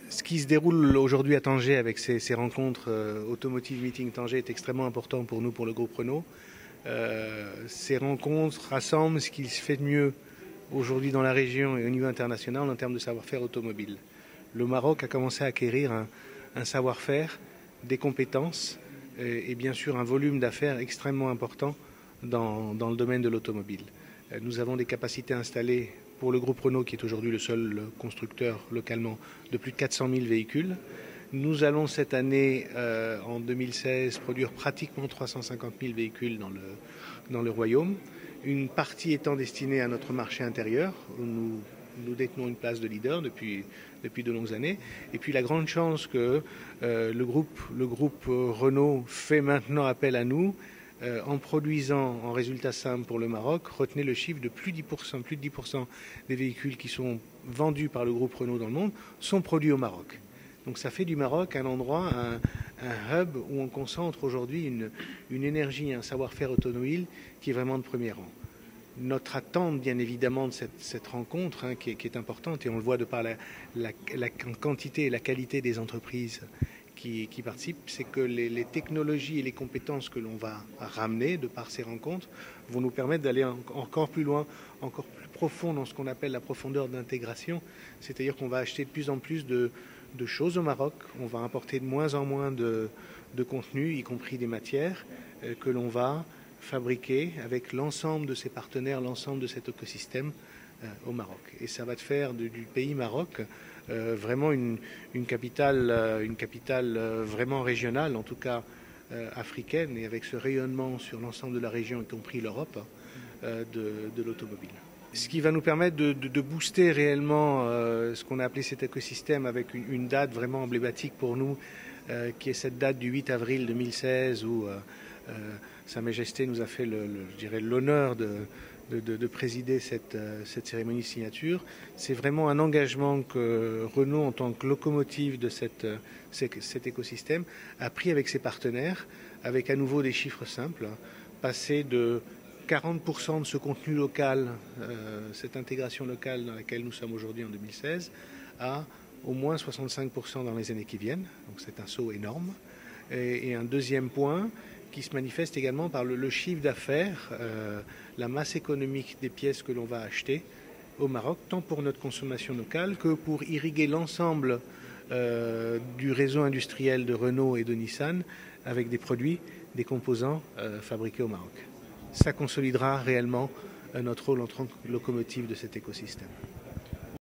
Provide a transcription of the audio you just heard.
Ce qui se déroule aujourd'hui à Tanger avec ces rencontres Automotive Meeting Tanger est extrêmement important pour nous, pour le groupe Renault. Ces rencontres rassemblent ce qui se fait de mieux aujourd'hui dans la région et au niveau international en termes de savoir-faire automobile. Le Maroc a commencé à acquérir un savoir-faire, des compétences et bien sûr un volume d'affaires extrêmement important dans le domaine de l'automobile. Nous avons des capacités installées pour le groupe Renault, qui est aujourd'hui le seul constructeur localement, de plus de 400 000 véhicules. Nous allons cette année, en 2016, produire pratiquement 350 000 véhicules dans le royaume. Une partie étant destinée à notre marché intérieur, où nous détenons une place de leader depuis de longues années. Et puis la grande chance que le groupe Renault fait maintenant appel à nous, en produisant en résultat simple pour le Maroc, retenez le chiffre de plus de 10% des véhicules qui sont vendus par le groupe Renault dans le monde sont produits au Maroc. Donc ça fait du Maroc un endroit, un hub où on concentre aujourd'hui une énergie, un savoir-faire automobile qui est vraiment de premier rang. Notre attente, bien évidemment, de cette rencontre qui est importante, et on le voit de par la quantité et la qualité des entreprises qui participent, c'est que les technologies et les compétences que l'on va ramener de par ces rencontres vont nous permettre d'aller encore plus loin, encore plus profond dans ce qu'on appelle la profondeur d'intégration. C'est-à-dire qu'on va acheter de plus en plus de choses au Maroc, on va importer de moins en moins de contenu, y compris des matières, que l'on va fabriquer avec l'ensemble de ses partenaires, l'ensemble de cet écosystème au Maroc. Et ça va faire du pays Maroc vraiment une capitale vraiment régionale, en tout cas africaine, et avec ce rayonnement sur l'ensemble de la région, y compris l'Europe, de l'automobile. Ce qui va nous permettre de booster réellement ce qu'on a appelé cet écosystème avec une date vraiment emblématique pour nous, qui est cette date du 8 avril 2016 où Sa Majesté nous a fait l'honneur de présider cette cérémonie de signature. C'est vraiment un engagement que Renault, en tant que locomotive de cet écosystème, a pris avec ses partenaires, avec à nouveau des chiffres simples, passer de 40% de ce contenu local, cette intégration locale dans laquelle nous sommes aujourd'hui en 2016, à au moins 65% dans les années qui viennent. Donc c'est un saut énorme. Et un deuxième point qui se manifeste également par le chiffre d'affaires, la masse économique des pièces que l'on va acheter au Maroc, tant pour notre consommation locale que pour irriguer l'ensemble du réseau industriel de Renault et de Nissan avec des produits, des composants fabriqués au Maroc. Ça consolidera réellement notre rôle en tant que locomotive de cet écosystème.